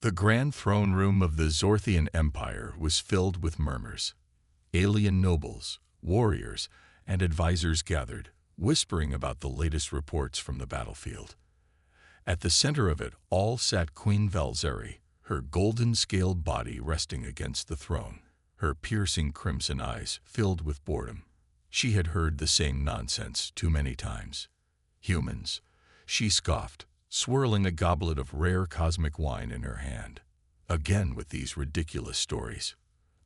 The grand throne room of the Zorthian Empire was filled with murmurs. Alien nobles, warriors, and advisors gathered, whispering about the latest reports from the battlefield. At the center of it all sat Queen Valzeri, her golden-scaled body resting against the throne, her piercing crimson eyes filled with boredom. She had heard the same nonsense too many times. Humans, she scoffed, swirling a goblet of rare cosmic wine in her hand. Again with these ridiculous stories.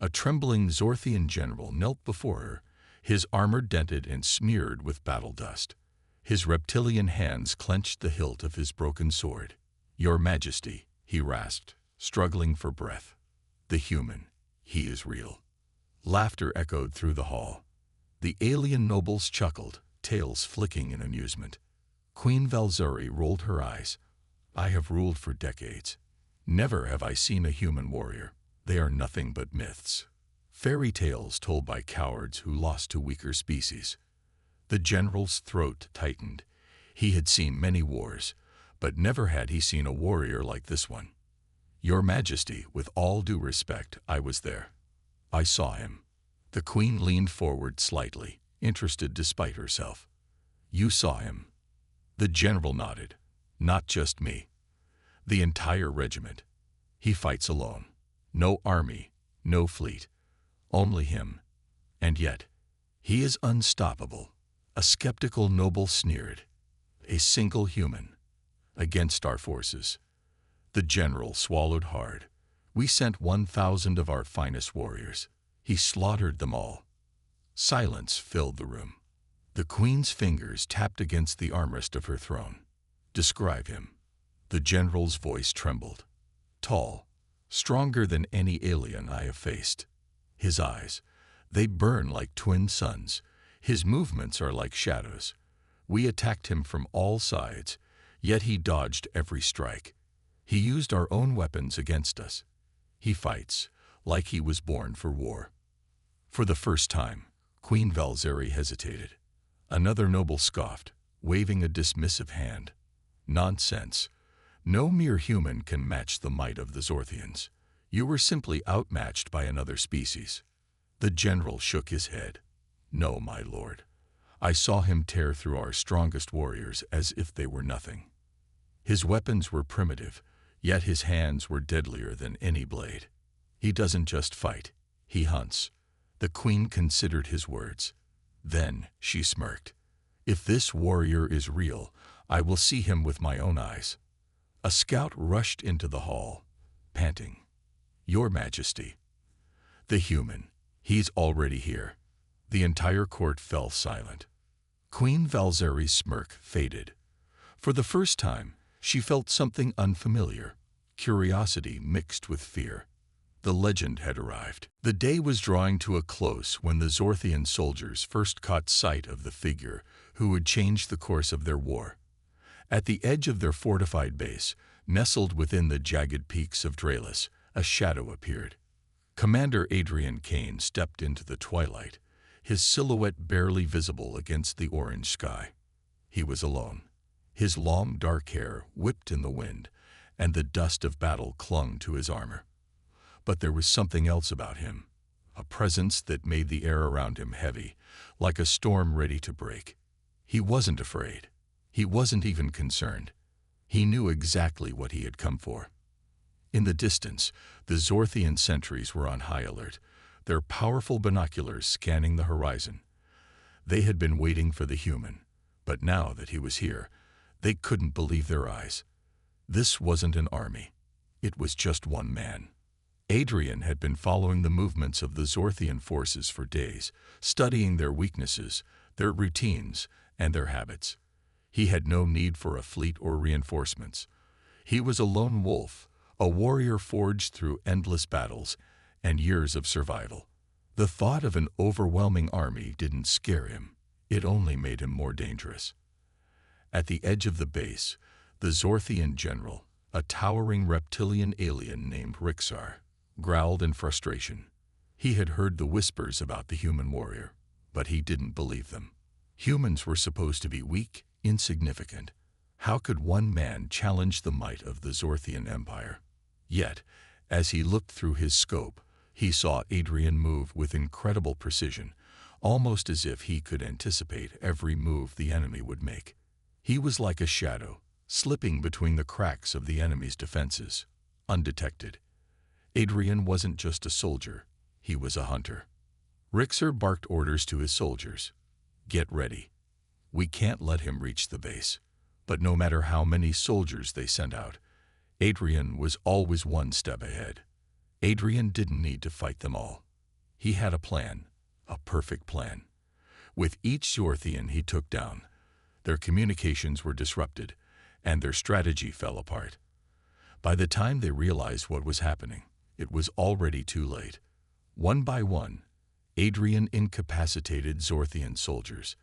A trembling Zorthian general knelt before her, his armor dented and smeared with battle dust. His reptilian hands clenched the hilt of his broken sword. "Your Majesty," he rasped, struggling for breath. "The human, he is real." Laughter echoed through the hall. The alien nobles chuckled, tails flicking in amusement. Queen Valzeri rolled her eyes. "I have ruled for decades. Never have I seen a human warrior. They are nothing but myths. Fairy tales told by cowards who lost to weaker species." The general's throat tightened. He had seen many wars, but never had he seen a warrior like this one. "Your Majesty, with all due respect, I was there. I saw him." The queen leaned forward slightly, interested despite herself. "You saw him?" The general nodded. "Not just me. The entire regiment. He fights alone. No army, no fleet. Only him. And yet, he is unstoppable." A skeptical noble sneered. "A single human. Against our forces." The general swallowed hard. "We sent 1,000 of our finest warriors. He slaughtered them all." Silence filled the room. The queen's fingers tapped against the armrest of her throne. "Describe him." The general's voice trembled. "Tall, stronger than any alien I have faced. His eyes, they burn like twin suns. His movements are like shadows. We attacked him from all sides, yet he dodged every strike. He used our own weapons against us. He fights like he was born for war." For the first time, Queen Valzeri hesitated. Another noble scoffed, waving a dismissive hand. "Nonsense. No mere human can match the might of the Zorthians. You were simply outmatched by another species." The general shook his head. "No, my lord. I saw him tear through our strongest warriors as if they were nothing. His weapons were primitive, yet his hands were deadlier than any blade. He doesn't just fight, he hunts." The queen considered his words. Then she smirked. "If this warrior is real, I will see him with my own eyes." A scout rushed into the hall, panting. "Your Majesty." "The human, he's already here." The entire court fell silent. Queen Valzeri's smirk faded. For the first time, she felt something unfamiliar, curiosity mixed with fear. The legend had arrived. The day was drawing to a close when the Zorthian soldiers first caught sight of the figure who would change the course of their war. At the edge of their fortified base, nestled within the jagged peaks of Draelis, a shadow appeared. Commander Adrian Kane stepped into the twilight, his silhouette barely visible against the orange sky. He was alone. His long dark hair whipped in the wind, and the dust of battle clung to his armor. But there was something else about him, a presence that made the air around him heavy, like a storm ready to break. He wasn't afraid. He wasn't even concerned. He knew exactly what he had come for. In the distance, the Zorthian sentries were on high alert, their powerful binoculars scanning the horizon. They had been waiting for the human, but now that he was here, they couldn't believe their eyes. This wasn't an army. It was just one man. Adrian had been following the movements of the Zorthian forces for days, studying their weaknesses, their routines, and their habits. He had no need for a fleet or reinforcements. He was a lone wolf, a warrior forged through endless battles and years of survival. The thought of an overwhelming army didn't scare him. It only made him more dangerous. At the edge of the base, the Zorthian general, a towering reptilian alien named Rixar, growled in frustration. He had heard the whispers about the human warrior, but he didn't believe them. Humans were supposed to be weak, insignificant. How could one man challenge the might of the Zorthian Empire? Yet, as he looked through his scope, he saw Adrian move with incredible precision, almost as if he could anticipate every move the enemy would make. He was like a shadow, slipping between the cracks of the enemy's defenses, undetected. Adrian wasn't just a soldier, he was a hunter. Rixer barked orders to his soldiers. Get ready. We can't let him reach the base. But no matter how many soldiers they sent out, Adrian was always one step ahead. Adrian didn't need to fight them all. He had a plan, a perfect plan. With each Zorthian he took down, their communications were disrupted, and their strategy fell apart. By the time they realized what was happening, it was already too late. One by one, Adrian incapacitated Zorthian soldiers,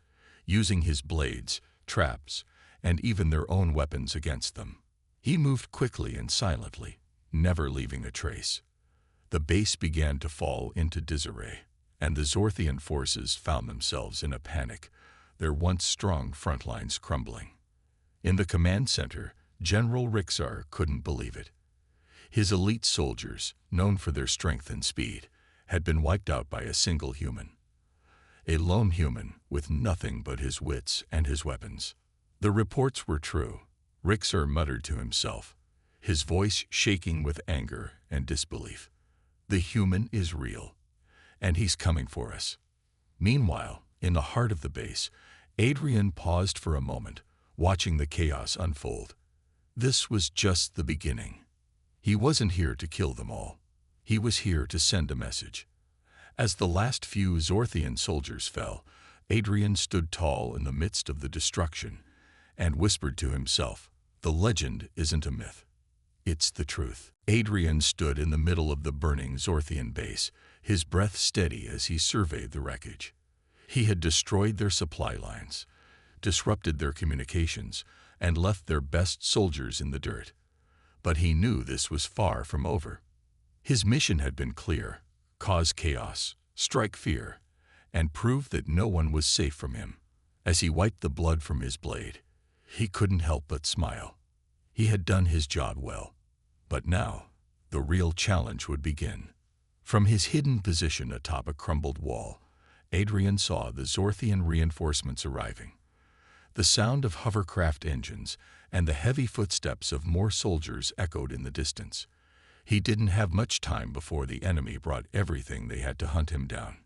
using his blades, traps, and even their own weapons against them. He moved quickly and silently, never leaving a trace. The base began to fall into disarray, and the Zorthian forces found themselves in a panic, their once strong front lines crumbling. In the command center, General Rixar couldn't believe it. His elite soldiers, known for their strength and speed, had been wiped out by a single human. A lone human with nothing but his wits and his weapons. The reports were true, Rixar muttered to himself, his voice shaking with anger and disbelief. The human is real, and he's coming for us. Meanwhile, in the heart of the base, Adrian paused for a moment, watching the chaos unfold. This was just the beginning. He wasn't here to kill them all. He was here to send a message. As the last few Zorthian soldiers fell, Adrian stood tall in the midst of the destruction and whispered to himself, "The legend isn't a myth. It's the truth." Adrian stood in the middle of the burning Zorthian base, his breath steady as he surveyed the wreckage. He had destroyed their supply lines, disrupted their communications, and left their best soldiers in the dirt. But he knew this was far from over. His mission had been clear: cause chaos, strike fear, and prove that no one was safe from him. As he wiped the blood from his blade, he couldn't help but smile. He had done his job well. But now, the real challenge would begin. From his hidden position atop a crumbled wall, Adrian saw the Zorthian reinforcements arriving. The sound of hovercraft engines and the heavy footsteps of more soldiers echoed in the distance. He didn't have much time before the enemy brought everything they had to hunt him down.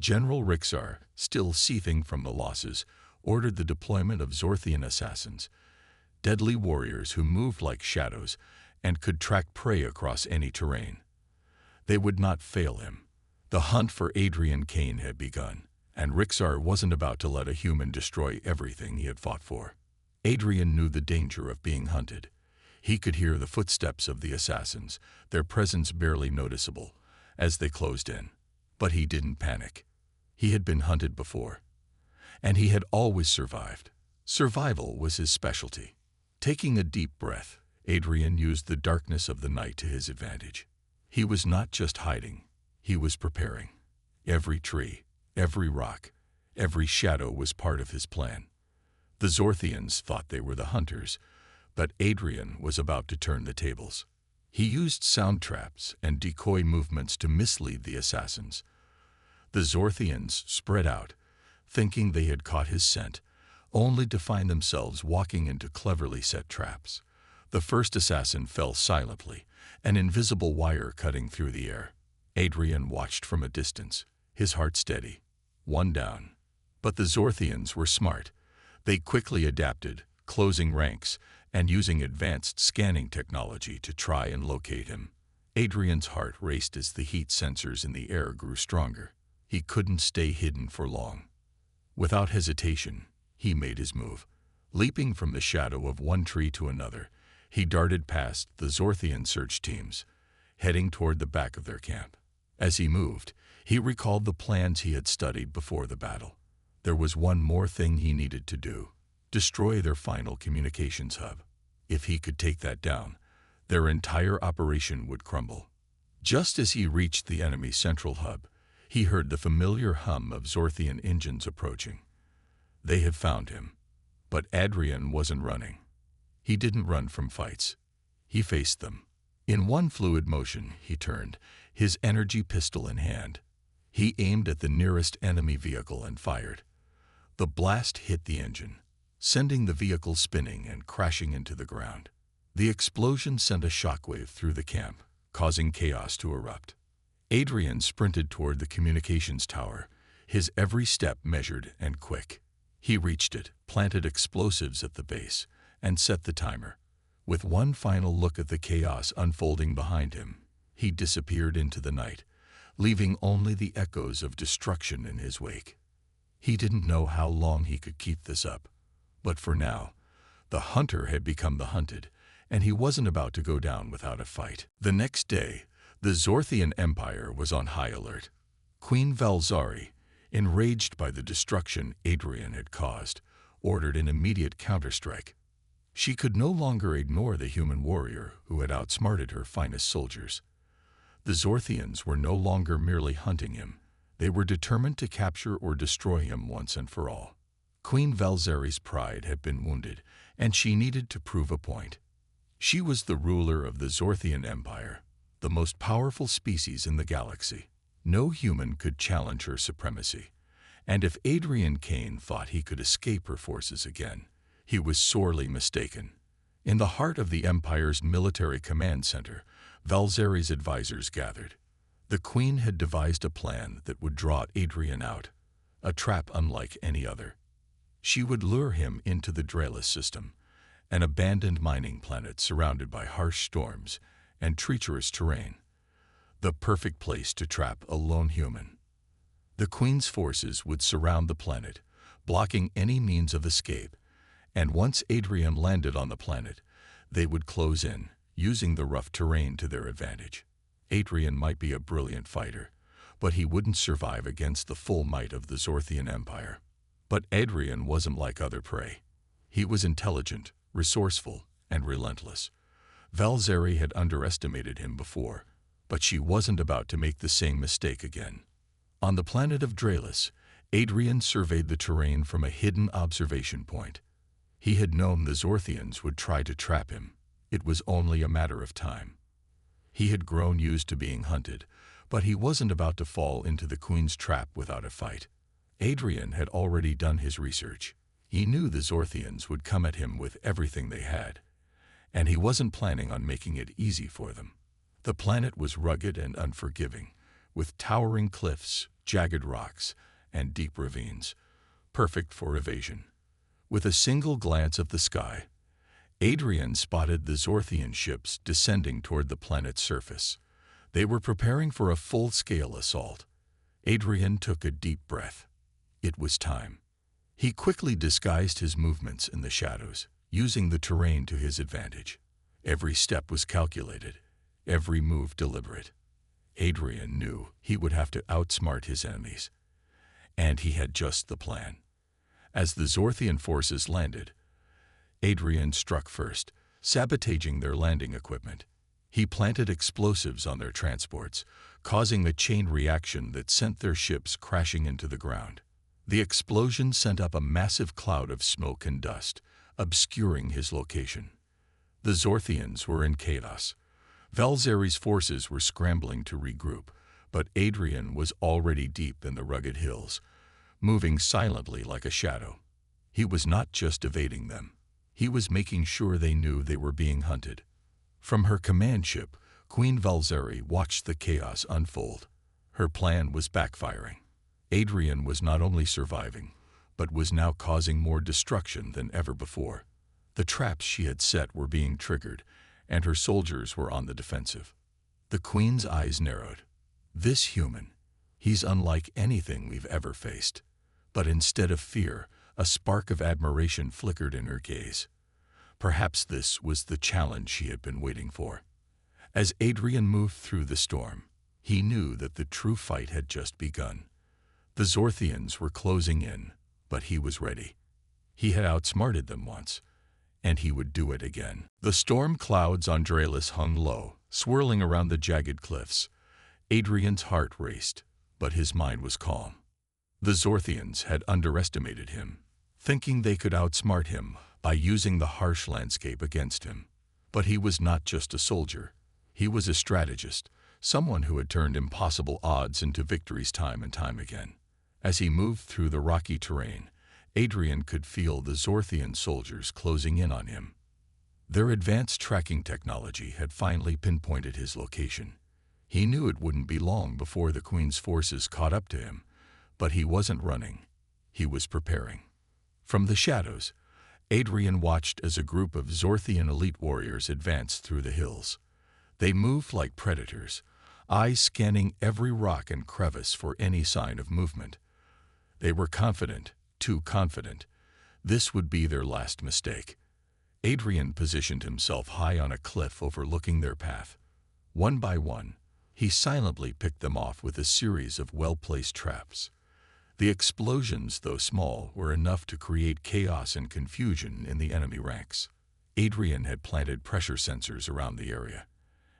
General Rixar, still seething from the losses, ordered the deployment of Zorthian assassins, deadly warriors who moved like shadows and could track prey across any terrain. They would not fail him. The hunt for Adrian Kane had begun, and Rixar wasn't about to let a human destroy everything he had fought for. Adrian knew the danger of being hunted. He could hear the footsteps of the assassins, their presence barely noticeable, as they closed in. But he didn't panic. He had been hunted before, and he had always survived. Survival was his specialty. Taking a deep breath, Adrian used the darkness of the night to his advantage. He was not just hiding, he was preparing. Every tree, every rock, every shadow was part of his plan. The Zorthians thought they were the hunters, but Adrian was about to turn the tables. He used sound traps and decoy movements to mislead the assassins. The Zorthians spread out, thinking they had caught his scent, only to find themselves walking into cleverly set traps. The first assassin fell silently, an invisible wire cutting through the air. Adrian watched from a distance, his heart steady. One down. But the Zorthians were smart. They quickly adapted, closing ranks and using advanced scanning technology to try and locate him. Adrian's heart raced as the heat sensors in the air grew stronger. He couldn't stay hidden for long. Without hesitation, he made his move. Leaping from the shadow of one tree to another, he darted past the Zorthian search teams, heading toward the back of their camp. As he moved, he recalled the plans he had studied before the battle. There was one more thing he needed to do: destroy their final communications hub. If he could take that down, their entire operation would crumble. Just as he reached the enemy's central hub, he heard the familiar hum of Zorthian engines approaching. They had found him. But Adrian wasn't running. He didn't run from fights. He faced them. In one fluid motion, he turned, his energy pistol in hand. He aimed at the nearest enemy vehicle and fired. The blast hit the engine, sending the vehicle spinning and crashing into the ground. The explosion sent a shockwave through the camp, causing chaos to erupt. Adrian sprinted toward the communications tower, his every step measured and quick. He reached it, planted explosives at the base, and set the timer. With one final look at the chaos unfolding behind him, he disappeared into the night, leaving only the echoes of destruction in his wake. He didn't know how long he could keep this up, but for now, the hunter had become the hunted, and he wasn't about to go down without a fight. The next day, the Zorthian Empire was on high alert. Queen Valzari, enraged by the destruction Adrian had caused, ordered an immediate counterstrike. She could no longer ignore the human warrior who had outsmarted her finest soldiers. The Zorthians were no longer merely hunting him. They were determined to capture or destroy him once and for all. Queen Valzari's pride had been wounded, and she needed to prove a point. She was the ruler of the Zorthian Empire, the most powerful species in the galaxy. No human could challenge her supremacy, and if Adrian Kane thought he could escape her forces again, he was sorely mistaken. In the heart of the Empire's military command center, Valzari's advisors gathered. The Queen had devised a plan that would draw Adrian out, a trap unlike any other. She would lure him into the Draelis system, an abandoned mining planet surrounded by harsh storms and treacherous terrain, the perfect place to trap a lone human. The Queen's forces would surround the planet, blocking any means of escape, and once Adrian landed on the planet, they would close in, using the rough terrain to their advantage. Adrian might be a brilliant fighter, but he wouldn't survive against the full might of the Zorthian Empire. But Adrian wasn't like other prey. He was intelligent, resourceful, and relentless. Valzari had underestimated him before, but she wasn't about to make the same mistake again. On the planet of Draelis, Adrian surveyed the terrain from a hidden observation point. He had known the Zorthians would try to trap him. It was only a matter of time. He had grown used to being hunted, but he wasn't about to fall into the Queen's trap without a fight. Adrian had already done his research. He knew the Zorthians would come at him with everything they had, and he wasn't planning on making it easy for them. The planet was rugged and unforgiving, with towering cliffs, jagged rocks, and deep ravines, perfect for evasion. With a single glance of the sky, Adrian spotted the Zorthian ships descending toward the planet's surface. They were preparing for a full-scale assault. Adrian took a deep breath. It was time. He quickly disguised his movements in the shadows, using the terrain to his advantage. Every step was calculated, every move deliberate. Adrian knew he would have to outsmart his enemies, and he had just the plan. As the Zorthian forces landed, Adrian struck first, sabotaging their landing equipment. He planted explosives on their transports, causing a chain reaction that sent their ships crashing into the ground. The explosion sent up a massive cloud of smoke and dust, obscuring his location. The Zorthians were in chaos. Valzari's forces were scrambling to regroup, but Adrian was already deep in the rugged hills, moving silently like a shadow. He was not just evading them. He was making sure they knew they were being hunted. From her command ship, Queen Valzari watched the chaos unfold. Her plan was backfiring. Adrian was not only surviving, but was now causing more destruction than ever before. The traps she had set were being triggered, and her soldiers were on the defensive. The Queen's eyes narrowed. This human, he's unlike anything we've ever faced. But instead of fear, a spark of admiration flickered in her gaze. Perhaps this was the challenge she had been waiting for. As Adrian moved through the storm, he knew that the true fight had just begun. The Zorthians were closing in, but he was ready. He had outsmarted them once, and he would do it again. The storm clouds on Draelis hung low, swirling around the jagged cliffs. Adrian's heart raced, but his mind was calm. The Zorthians had underestimated him, thinking they could outsmart him by using the harsh landscape against him. But he was not just a soldier. He was a strategist, someone who had turned impossible odds into victories time and time again. As he moved through the rocky terrain, Adrian could feel the Zorthian soldiers closing in on him. Their advanced tracking technology had finally pinpointed his location. He knew it wouldn't be long before the Queen's forces caught up to him, but he wasn't running. He was preparing. From the shadows, Adrian watched as a group of Zorthian elite warriors advanced through the hills. They moved like predators, eyes scanning every rock and crevice for any sign of movement. They were confident, too confident. This would be their last mistake. Adrian positioned himself high on a cliff overlooking their path. One by one, he silently picked them off with a series of well-placed traps. The explosions, though small, were enough to create chaos and confusion in the enemy ranks. Adrian had planted pressure sensors around the area,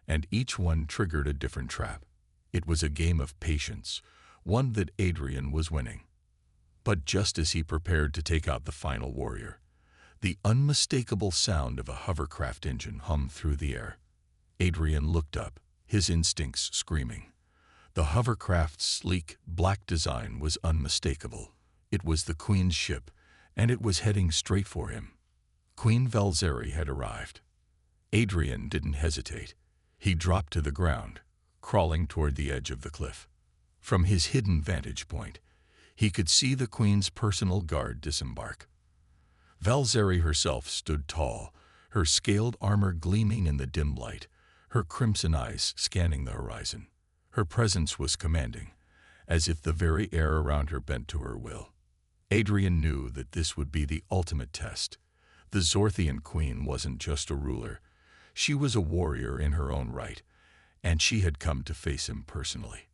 and each one triggered a different trap. It was a game of patience, one that Adrian was winning. But just as he prepared to take out the final warrior, the unmistakable sound of a hovercraft engine hummed through the air. Adrian looked up, his instincts screaming. The hovercraft's sleek, black design was unmistakable. It was the Queen's ship, and it was heading straight for him. Queen Valzeri had arrived. Adrian didn't hesitate. He dropped to the ground, crawling toward the edge of the cliff. From his hidden vantage point, he could see the Queen's personal guard disembark. Valzeri herself stood tall, her scaled armor gleaming in the dim light, her crimson eyes scanning the horizon. Her presence was commanding, as if the very air around her bent to her will. Adrian knew that this would be the ultimate test. The Zorthian Queen wasn't just a ruler. She was a warrior in her own right, and she had come to face him personally.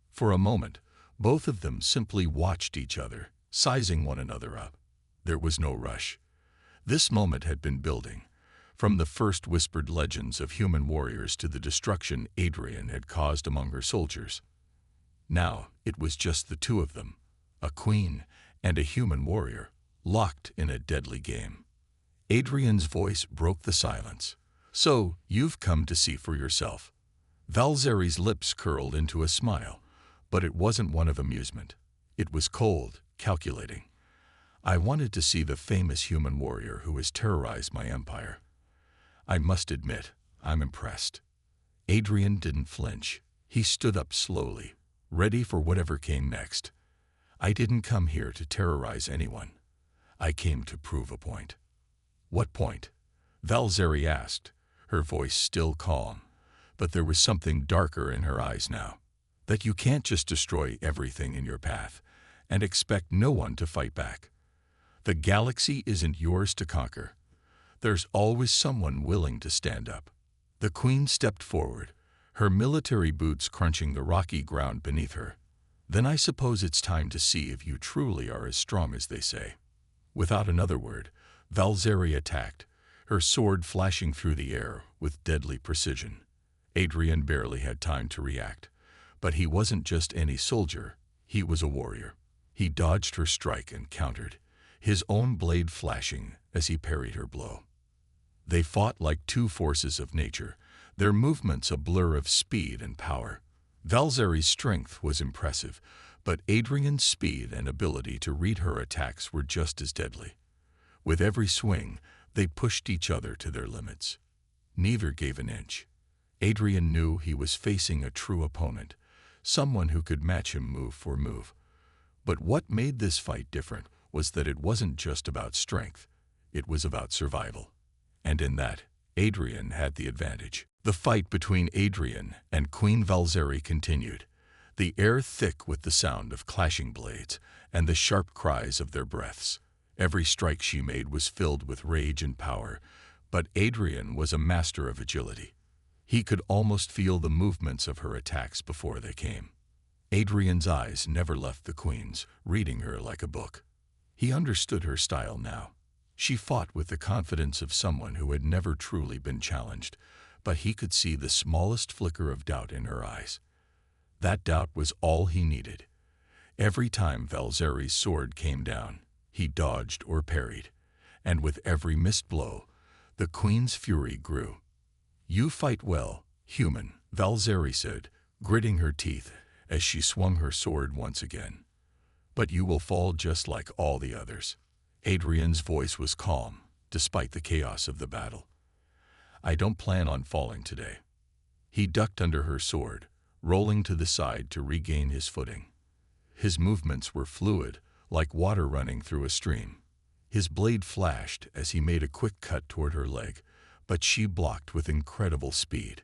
For a moment, both of them simply watched each other, sizing one another up. There was no rush. This moment had been building, from the first whispered legends of human warriors to the destruction Adrian had caused among her soldiers. Now it was just the two of them, a queen and a human warrior, locked in a deadly game. Adrian's voice broke the silence. "So, you've come to see for yourself." Valzeri's lips curled into a smile, but it wasn't one of amusement. It was cold, calculating. "I wanted to see the famous human warrior who has terrorized my empire. I must admit, I'm impressed." Adrian didn't flinch. He stood up slowly, ready for whatever came next. "I didn't come here to terrorize anyone. I came to prove a point." "What point?" Valzeri asked, her voice still calm, but there was something darker in her eyes now. "That you can't just destroy everything in your path and expect no one to fight back. The galaxy isn't yours to conquer. There's always someone willing to stand up." The Queen stepped forward, her military boots crunching the rocky ground beneath her. "Then I suppose it's time to see if you truly are as strong as they say." Without another word, Valzeri attacked, her sword flashing through the air with deadly precision. Adrian barely had time to react, but he wasn't just any soldier, he was a warrior. He dodged her strike and countered, his own blade flashing as he parried her blow. They fought like two forces of nature, their movements a blur of speed and power. Valzeri's strength was impressive, but Adrian's speed and ability to read her attacks were just as deadly. With every swing, they pushed each other to their limits. Neither gave an inch. Adrian knew he was facing a true opponent, someone who could match him move for move. But what made this fight different was that it wasn't just about strength, it was about survival. And in that, Adrian had the advantage. The fight between Adrian and Queen Valzeri continued, the air thick with the sound of clashing blades and the sharp cries of their breaths. Every strike she made was filled with rage and power, but Adrian was a master of agility. He could almost feel the movements of her attacks before they came. Adrian's eyes never left the Queen's, reading her like a book. He understood her style now. She fought with the confidence of someone who had never truly been challenged, but he could see the smallest flicker of doubt in her eyes. That doubt was all he needed. Every time Valzeri's sword came down, he dodged or parried, and with every missed blow, the Queen's fury grew. "You fight well," Human, Valzeri said, gritting her teeth as she swung her sword once again. But you will fall just like all the others. Adrian's voice was calm, despite the chaos of the battle. I don't plan on falling today. He ducked under her sword, rolling to the side to regain his footing. His movements were fluid, like water running through a stream. His blade flashed as he made a quick cut toward her leg, but she blocked with incredible speed.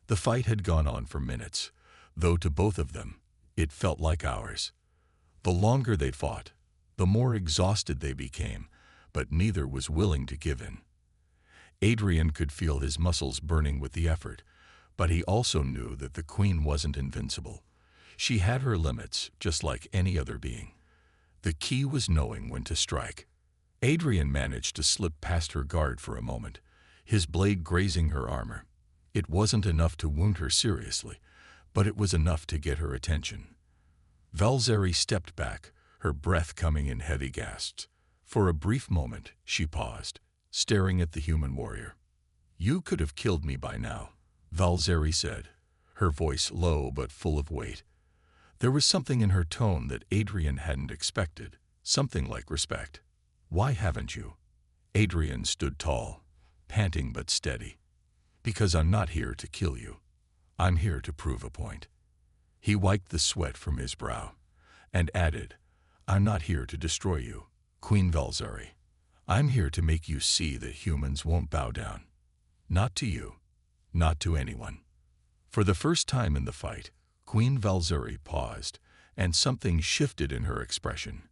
The fight had gone on for minutes, though to both of them, it felt like hours. The longer they fought, the more exhausted they became, but neither was willing to give in. Adrian could feel his muscles burning with the effort, but he also knew that the queen wasn't invincible. She had her limits, just like any other being. The key was knowing when to strike. Adrian managed to slip past her guard for a moment, his blade grazing her armor. It wasn't enough to wound her seriously, but it was enough to get her attention. Valzeri stepped back, her breath coming in heavy gasps. For a brief moment, she paused, staring at the human warrior. You could have killed me by now, Valzeri said, her voice low but full of weight. There was something in her tone that Adrian hadn't expected, something like respect. Why haven't you? Adrian stood tall, panting but steady. Because I'm not here to kill you. I'm here to prove a point. He wiped the sweat from his brow and added, I'm not here to destroy you, Queen Valzeri. I'm here to make you see that humans won't bow down. Not to you, not to anyone. For the first time in the fight, Queen Valzeri paused, and something shifted in her expression.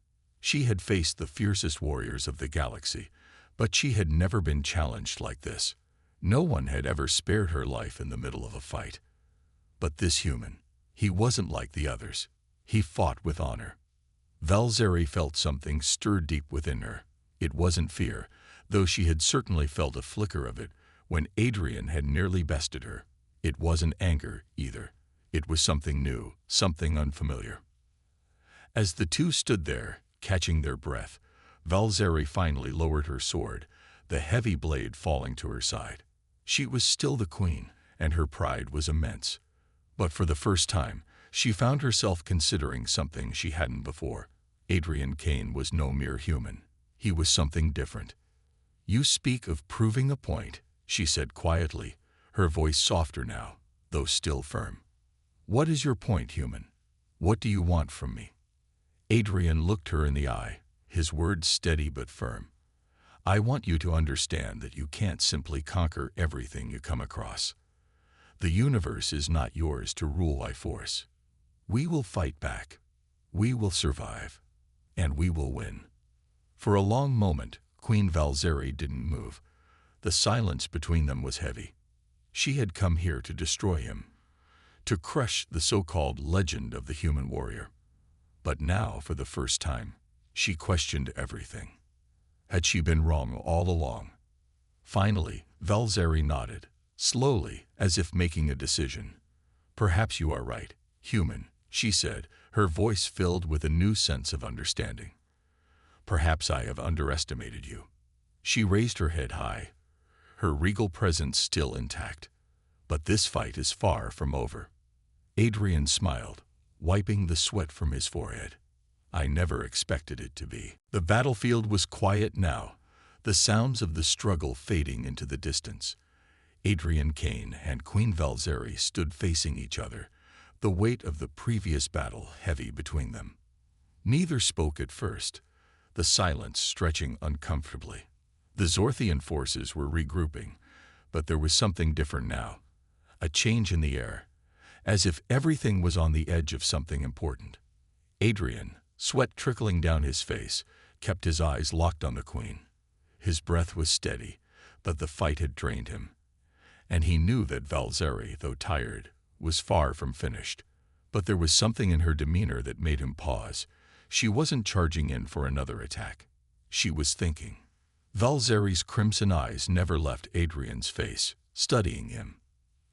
She had faced the fiercest warriors of the galaxy, but she had never been challenged like this. No one had ever spared her life in the middle of a fight. But this human, he wasn't like the others. He fought with honor. Valzeri felt something stir deep within her. It wasn't fear, though she had certainly felt a flicker of it when Adrian had nearly bested her. It wasn't anger, either. It was something new, something unfamiliar. As the two stood there, catching their breath, Valzeri finally lowered her sword, the heavy blade falling to her side. She was still the queen, and her pride was immense. But for the first time, she found herself considering something she hadn't before. Adrian Kane was no mere human. He was something different. You speak of proving a point, she said quietly, her voice softer now, though still firm. What is your point, human? What do you want from me? Adrian looked her in the eye, his words steady but firm. I want you to understand that you can't simply conquer everything you come across. The universe is not yours to rule by force. We will fight back. We will survive. And we will win. For a long moment, Queen Valzeri didn't move. The silence between them was heavy. She had come here to destroy him, to crush the so-called legend of the human warrior. But now, for the first time, she questioned everything. Had she been wrong all along? Finally, Valzeri nodded, slowly, as if making a decision. Perhaps you are right, human, she said, her voice filled with a new sense of understanding. Perhaps I have underestimated you. She raised her head high, her regal presence still intact. But this fight is far from over. Adrian smiled, wiping the sweat from his forehead. I never expected it to be. The battlefield was quiet now, the sounds of the struggle fading into the distance. Adrian Kane and Queen Valzeri stood facing each other, the weight of the previous battle heavy between them. Neither spoke at first, the silence stretching uncomfortably. The Zorthian forces were regrouping, but there was something different now. A change in the air, as if everything was on the edge of something important. Adrian, sweat trickling down his face, kept his eyes locked on the queen. His breath was steady, but the fight had drained him. And he knew that Valzeri, though tired, was far from finished. But there was something in her demeanor that made him pause. She wasn't charging in for another attack. She was thinking. Valzeri's crimson eyes never left Adrian's face, studying him.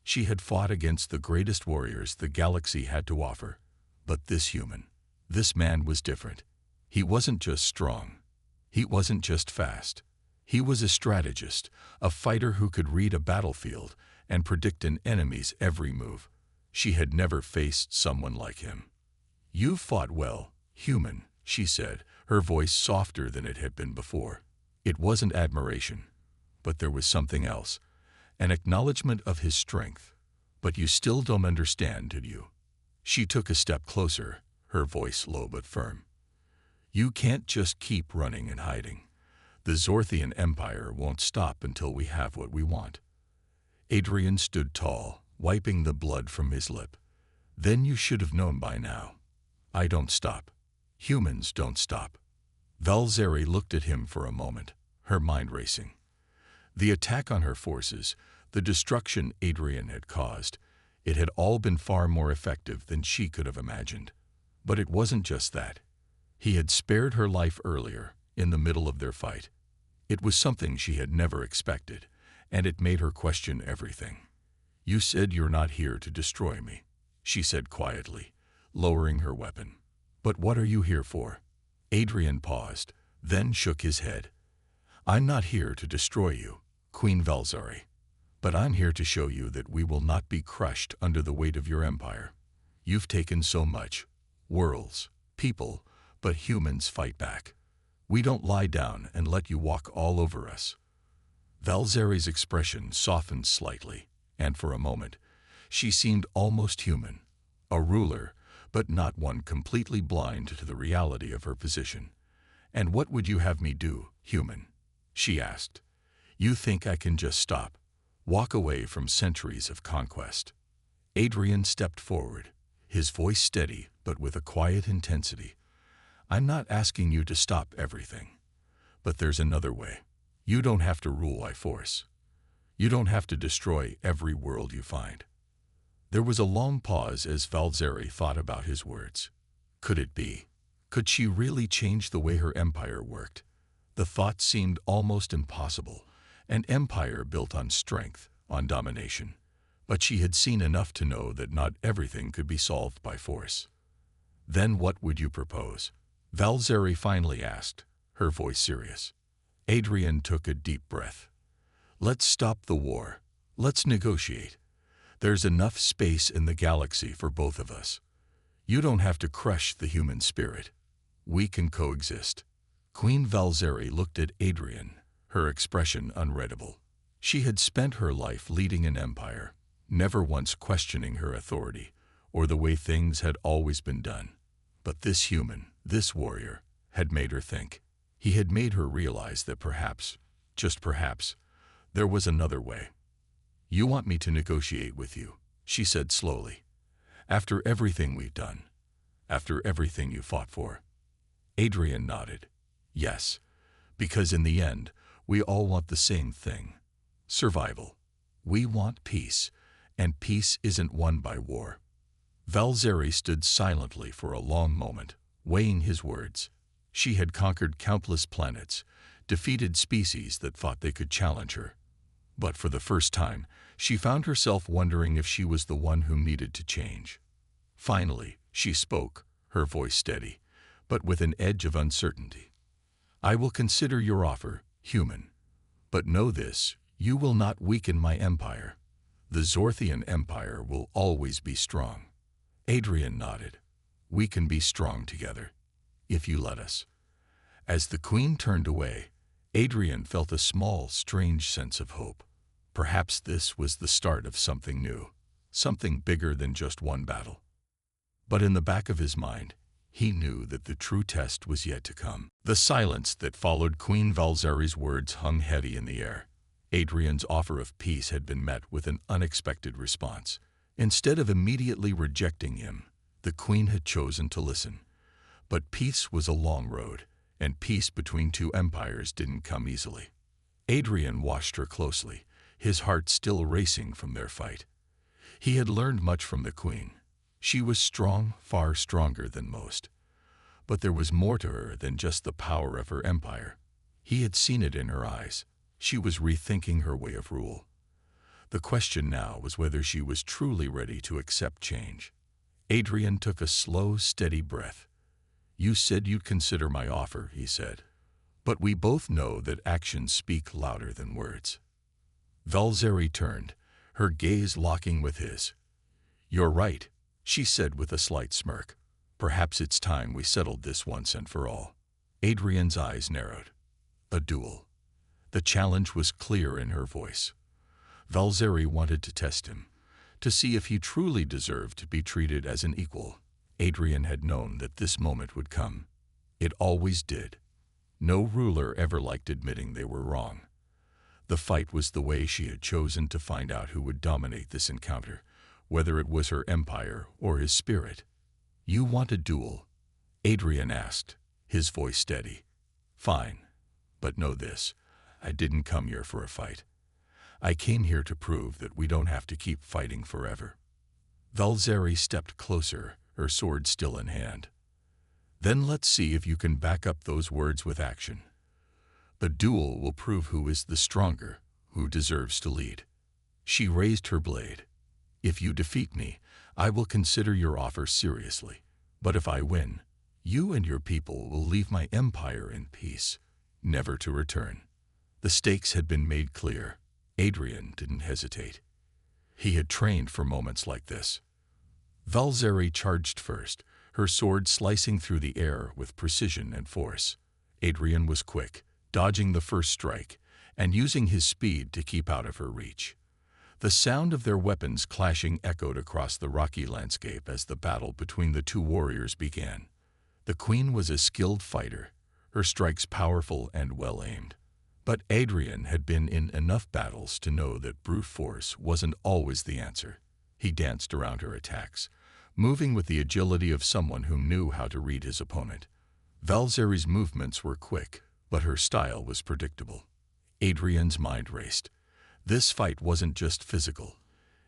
She had fought against the greatest warriors the galaxy had to offer. But this human, this man was different. He wasn't just strong. He wasn't just fast. He was a strategist, a fighter who could read a battlefield and predict an enemy's every move. She had never faced someone like him. "You've fought well, human," she said, her voice softer than it had been before. It wasn't admiration, but there was something else, an acknowledgement of his strength. "But you still don't understand, did you?" She took a step closer, her voice low but firm. "You can't just keep running and hiding. The Zorthian Empire won't stop until we have what we want." Adrian stood tall, wiping the blood from his lip. "Then you should have known by now. I don't stop. Humans don't stop." Valzeri looked at him for a moment, her mind racing. The attack on her forces, the destruction Adrian had caused, it had all been far more effective than she could have imagined. But it wasn't just that. He had spared her life earlier, in the middle of their fight. It was something she had never expected, and it made her question everything. "You said you're not here to destroy me," she said quietly, lowering her weapon. "But what are you here for?" Adrian paused, then shook his head. "I'm not here to destroy you, Queen Valzeri, but I'm here to show you that we will not be crushed under the weight of your empire. You've taken so much, worlds, people, but humans fight back. We don't lie down and let you walk all over us." Valzeri's expression softened slightly, and for a moment, she seemed almost human, a ruler, but not one completely blind to the reality of her position. "And what would you have me do, human?" she asked. "You think I can just stop, walk away from centuries of conquest?" Adrian stepped forward, his voice steady but with a quiet intensity. "I'm not asking you to stop everything. But there's another way. You don't have to rule by force. You don't have to destroy every world you find." There was a long pause as Valzeri thought about his words. Could it be? Could she really change the way her empire worked? The thought seemed almost impossible, an empire built on strength, on domination. But she had seen enough to know that not everything could be solved by force. "Then what would you propose?" Valzeri finally asked, her voice serious. Adrian took a deep breath. "Let's stop the war. Let's negotiate. There's enough space in the galaxy for both of us. You don't have to crush the human spirit. We can coexist." Queen Valzeri looked at Adrian, her expression unreadable. She had spent her life leading an empire, never once questioning her authority or the way things had always been done. But this human, this warrior, had made her think. He had made her realize that perhaps, just perhaps, there was another way. "You want me to negotiate with you," she said slowly. "After everything we've done, after everything you fought for?" Adrian nodded. "Yes, because in the end, we all want the same thing. Survival. We want peace, and peace isn't won by war." Valzeri stood silently for a long moment, weighing his words. She had conquered countless planets, defeated species that thought they could challenge her. But for the first time, she found herself wondering if she was the one who needed to change. Finally, she spoke, her voice steady, but with an edge of uncertainty. "I will consider your offer, human. But know this, you will not weaken my empire. The Zorthian Empire will always be strong." Adrian nodded. "We can be strong together, if you let us." As the queen turned away, Adrian felt a small, strange sense of hope. Perhaps this was the start of something new, something bigger than just one battle. But in the back of his mind, he knew that the true test was yet to come. The silence that followed Queen Valzeri's words hung heavy in the air. Adrian's offer of peace had been met with an unexpected response. Instead of immediately rejecting him, the queen had chosen to listen. But peace was a long road, and peace between two empires didn't come easily. Adrian watched her closely, his heart still racing from their fight. He had learned much from the queen. She was strong, far stronger than most. But there was more to her than just the power of her empire. He had seen it in her eyes. She was rethinking her way of rule. The question now was whether she was truly ready to accept change. Adrian took a slow, steady breath. "You said you'd consider my offer," he said. "But we both know that actions speak louder than words." Valzeri turned, her gaze locking with his. "You're right," she said with a slight smirk. "Perhaps it's time we settled this once and for all." Adrian's eyes narrowed. A duel. The challenge was clear in her voice. Valzeri wanted to test him, to see if he truly deserved to be treated as an equal. Adrian had known that this moment would come. It always did. No ruler ever liked admitting they were wrong. The fight was the way she had chosen to find out who would dominate this encounter, whether it was her empire or his spirit. "You want a duel?" Adrian asked, his voice steady. "Fine. But know this, I didn't come here for a fight. I came here to prove that we don't have to keep fighting forever." Valzeri stepped closer, her sword still in hand. "Then let's see if you can back up those words with action. The duel will prove who is the stronger, who deserves to lead." She raised her blade. "If you defeat me, I will consider your offer seriously. But if I win, you and your people will leave my empire in peace, never to return." The stakes had been made clear. Adrian didn't hesitate. He had trained for moments like this. Valzeri charged first, her sword slicing through the air with precision and force. Adrian was quick, dodging the first strike, and using his speed to keep out of her reach. The sound of their weapons clashing echoed across the rocky landscape as the battle between the two warriors began. The queen was a skilled fighter, her strikes powerful and well-aimed. But Adrian had been in enough battles to know that brute force wasn't always the answer. He danced around her attacks, moving with the agility of someone who knew how to read his opponent. Valzeri's movements were quick, but her style was predictable. Adrian's mind raced. This fight wasn't just physical.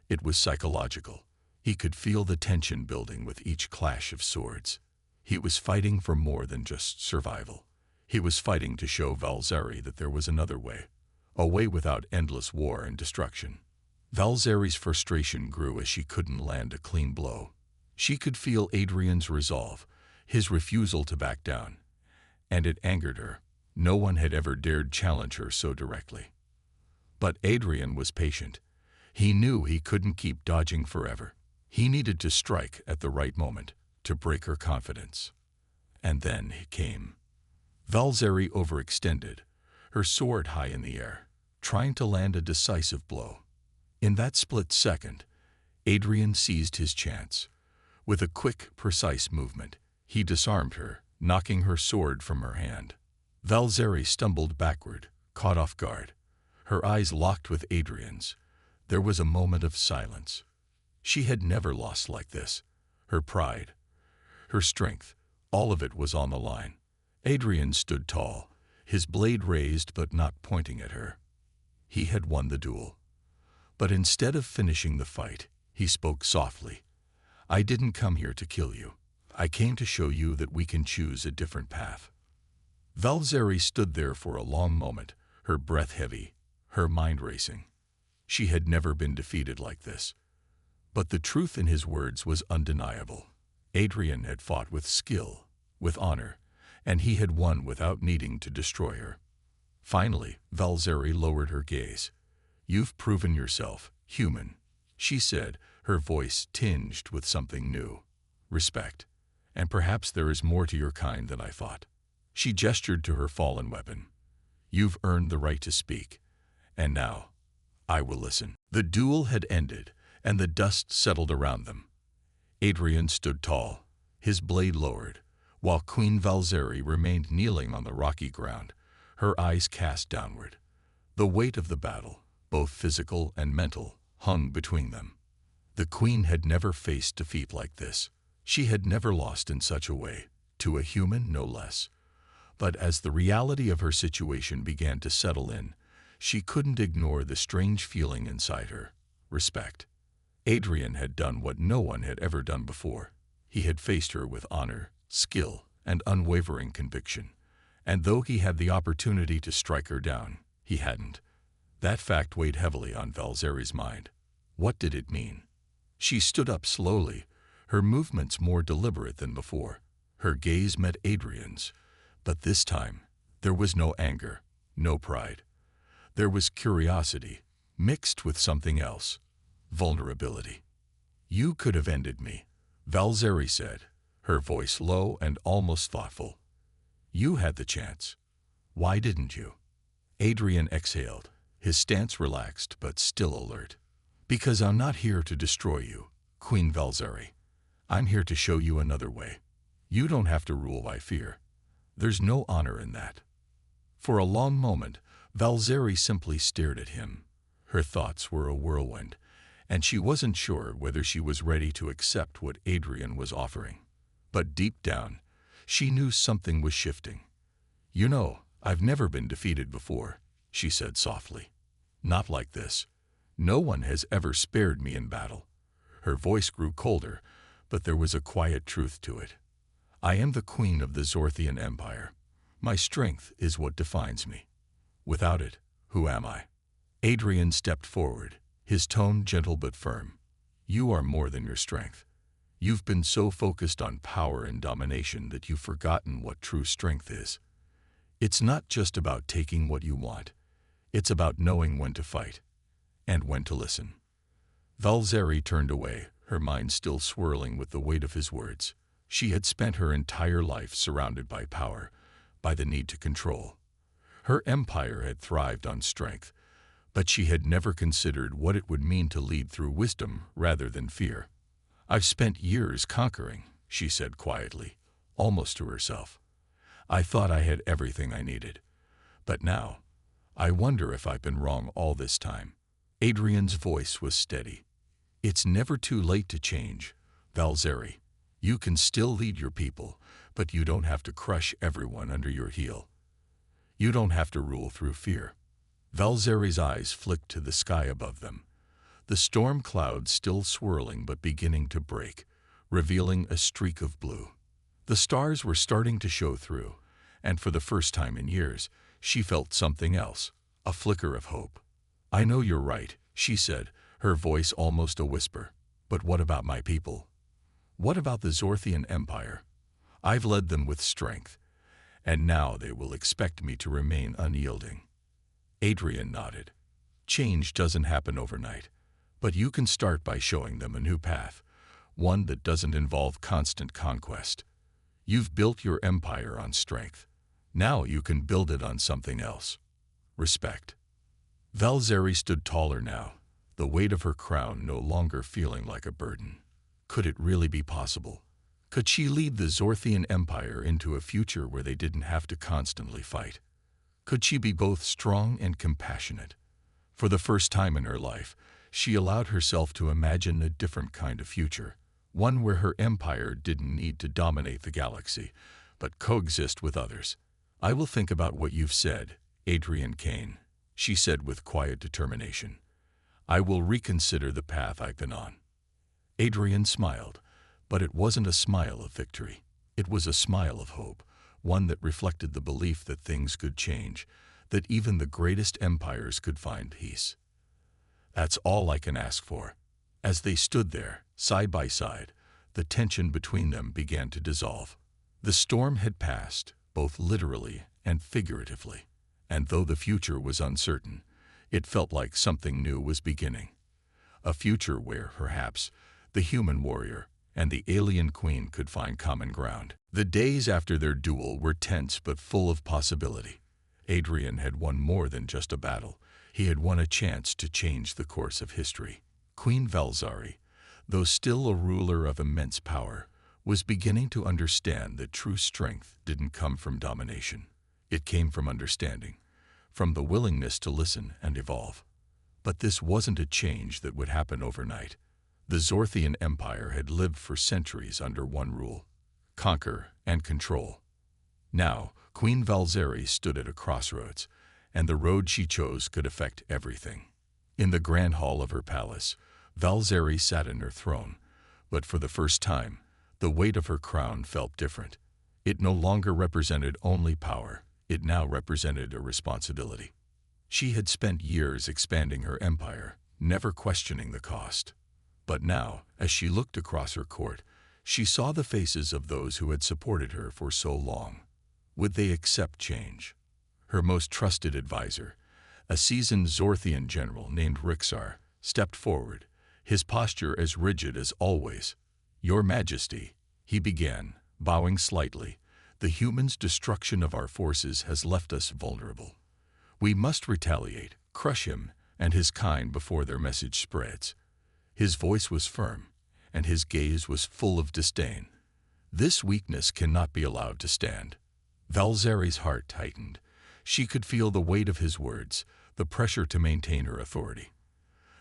It was psychological. He could feel the tension building with each clash of swords. He was fighting for more than just survival. He was fighting to show Valzeri that there was another way, a way without endless war and destruction. Valzeri's frustration grew as she couldn't land a clean blow. She could feel Adrian's resolve, his refusal to back down, and it angered her. No one had ever dared challenge her so directly. But Adrian was patient. He knew he couldn't keep dodging forever. He needed to strike at the right moment, to break her confidence. And then it came. Valzeri overextended, her sword high in the air, trying to land a decisive blow. In that split second, Adrian seized his chance. With a quick, precise movement, he disarmed her, knocking her sword from her hand. Valzeri stumbled backward, caught off guard. Her eyes locked with Adrian's. There was a moment of silence. She had never lost like this. Her pride, her strength, all of it was on the line. Adrian stood tall, his blade raised but not pointing at her. He had won the duel. But instead of finishing the fight, he spoke softly. "I didn't come here to kill you. I came to show you that we can choose a different path." Valzeri stood there for a long moment, her breath heavy, her mind racing. She had never been defeated like this. But the truth in his words was undeniable. Adrian had fought with skill, with honor, and he had won without needing to destroy her. Finally, Valzeri lowered her gaze. "You've proven yourself human," she said, her voice tinged with something new. "Respect. And perhaps there is more to your kind than I thought." She gestured to her fallen weapon. "You've earned the right to speak. And now, I will listen." The duel had ended, and the dust settled around them. Adrian stood tall, his blade lowered, while Queen Valzeri remained kneeling on the rocky ground, her eyes cast downward. The weight of the battle, both physical and mental, hung between them. The queen had never faced defeat like this. She had never lost in such a way, to a human no less. But as the reality of her situation began to settle in, she couldn't ignore the strange feeling inside her: respect. Adrian had done what no one had ever done before. He had faced her with honor, skill, and unwavering conviction. And though he had the opportunity to strike her down, he hadn't. That fact weighed heavily on Valzeri's mind. What did it mean? She stood up slowly, her movements more deliberate than before. Her gaze met Adrian's, but this time there was no anger, no pride. There was curiosity, mixed with something else, vulnerability. You could have ended me, Valzeri said, her voice low and almost thoughtful. You had the chance. Why didn't you? Adrian exhaled, his stance relaxed but still alert. Because I'm not here to destroy you, Queen Valzeri. I'm here to show you another way. You don't have to rule by fear. There's no honor in that. For a long moment, Valzeri simply stared at him. Her thoughts were a whirlwind, and she wasn't sure whether she was ready to accept what Adrian was offering. But deep down, she knew something was shifting. You know, I've never been defeated before, she said softly. Not like this. No one has ever spared me in battle. Her voice grew colder, but there was a quiet truth to it. I am the queen of the Zorthian Empire. My strength is what defines me. Without it, who am I? Adrian stepped forward, his tone gentle but firm. You are more than your strength. You've been so focused on power and domination that you've forgotten what true strength is. It's not just about taking what you want. It's about knowing when to fight and when to listen. Valzeri turned away, her mind still swirling with the weight of his words. She had spent her entire life surrounded by power, by the need to control. Her empire had thrived on strength, but she had never considered what it would mean to lead through wisdom rather than fear. I've spent years conquering, she said quietly, almost to herself. I thought I had everything I needed. But now, I wonder if I've been wrong all this time. Adrian's voice was steady. It's never too late to change, Valzeri. You can still lead your people, but you don't have to crush everyone under your heel. You don't have to rule through fear. Valzeri's eyes flicked to the sky above them, the storm clouds still swirling but beginning to break, revealing a streak of blue. The stars were starting to show through, and for the first time in years, she felt something else, a flicker of hope. I know you're right, she said, her voice almost a whisper. But what about my people? What about the Zorthian Empire? I've led them with strength, and now they will expect me to remain unyielding. Adrian nodded. Change doesn't happen overnight, but you can start by showing them a new path, one that doesn't involve constant conquest. You've built your empire on strength. Now you can build it on something else. Respect. Valzeri stood taller now, the weight of her crown no longer feeling like a burden. Could it really be possible? Could she lead the Zorthian Empire into a future where they didn't have to constantly fight? Could she be both strong and compassionate? For the first time in her life, she allowed herself to imagine a different kind of future, one where her empire didn't need to dominate the galaxy, but coexist with others. I will think about what you've said, Adrian Kane, she said with quiet determination. I will reconsider the path I've been on. Adrian smiled, but it wasn't a smile of victory. It was a smile of hope, one that reflected the belief that things could change, that even the greatest empires could find peace. That's all I can ask for. As they stood there, side by side, the tension between them began to dissolve. The storm had passed, both literally and figuratively, and though the future was uncertain, it felt like something new was beginning. A future where, perhaps, the human warrior and the alien queen could find common ground. The days after their duel were tense but full of possibility. Adrian had won more than just a battle. He had won a chance to change the course of history. Queen Valzeri, though still a ruler of immense power, was beginning to understand that true strength didn't come from domination. It came from understanding, from the willingness to listen and evolve. But this wasn't a change that would happen overnight. The Zorthian Empire had lived for centuries under one rule: conquer and control. Now, Queen Valzeri stood at a crossroads, and the road she chose could affect everything. In the grand hall of her palace, Valzeri sat in her throne, but for the first time, the weight of her crown felt different. It no longer represented only power, it now represented a responsibility. She had spent years expanding her empire, never questioning the cost. But now, as she looked across her court, she saw the faces of those who had supported her for so long. Would they accept change? Her most trusted advisor, a seasoned Zorthian general named Rixar, stepped forward, his posture as rigid as always. "Your Majesty," he began, bowing slightly, "the humans' destruction of our forces has left us vulnerable. We must retaliate, crush him and his kind before their message spreads." His voice was firm, and his gaze was full of disdain. This weakness cannot be allowed to stand. Valzeri's heart tightened. She could feel the weight of his words, the pressure to maintain her authority.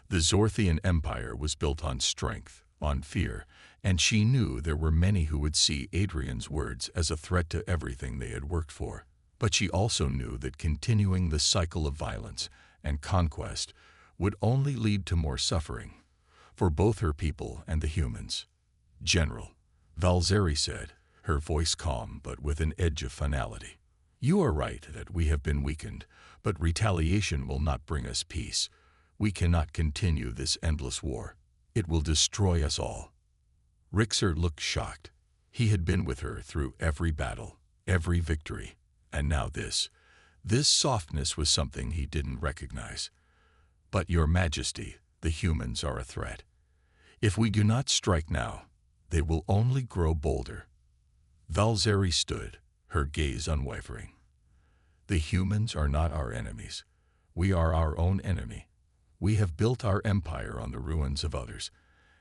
The Zorthian Empire was built on strength, on fear, and she knew there were many who would see Adrian's words as a threat to everything they had worked for. But she also knew that continuing the cycle of violence and conquest would only lead to more suffering, for both her people and the humans. "General," Valzeri said, her voice calm but with an edge of finality, "you are right that we have been weakened, but retaliation will not bring us peace. We cannot continue this endless war. It will destroy us all." Rixer looked shocked. He had been with her through every battle, every victory, and now this. This softness was something he didn't recognize. "But, Your Majesty, the humans are a threat. If we do not strike now, they will only grow bolder." Valzeri stood, her gaze unwavering. "The humans are not our enemies. We are our own enemy. We have built our empire on the ruins of others,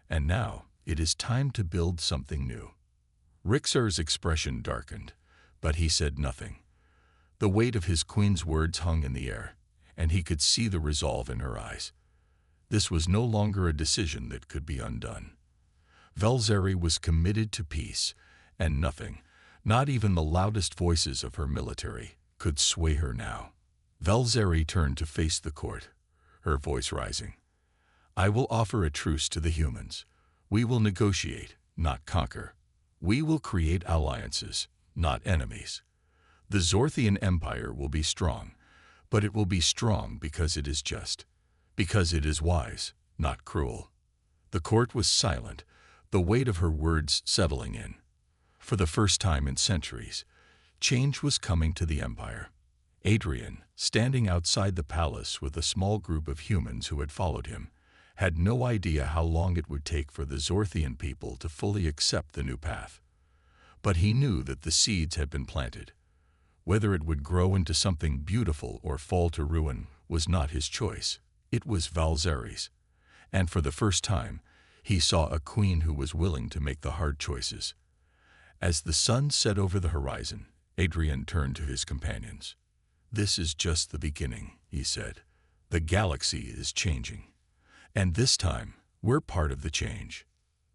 and now it is time to build something new." Rixer's expression darkened, but he said nothing. The weight of his queen's words hung in the air, and he could see the resolve in her eyes. This was no longer a decision that could be undone. Valzeri was committed to peace, and nothing, not even the loudest voices of her military, could sway her now. Valzeri turned to face the court, her voice rising. "I will offer a truce to the humans. We will negotiate, not conquer. We will create alliances, not enemies. The Zorthian Empire will be strong, but it will be strong because it is just, because it is wise, not cruel." The court was silent, the weight of her words settling in. For the first time in centuries, change was coming to the empire. Adrian, standing outside the palace with a small group of humans who had followed him, had no idea how long it would take for the Zorthian people to fully accept the new path. But he knew that the seeds had been planted. Whether it would grow into something beautiful or fall to ruin was not his choice. It was Valzeri's. And for the first time, he saw a queen who was willing to make the hard choices. As the sun set over the horizon, Adrian turned to his companions. "This is just the beginning," he said. "The galaxy is changing. And this time, we're part of the change."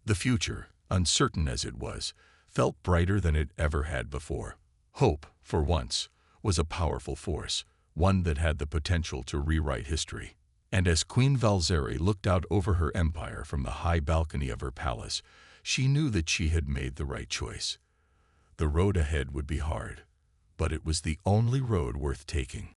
The future, uncertain as it was, felt brighter than it ever had before. Hope, for once, was a powerful force, one that had the potential to rewrite history. And as Queen Valzeri looked out over her empire from the high balcony of her palace, she knew that she had made the right choice. The road ahead would be hard, but it was the only road worth taking.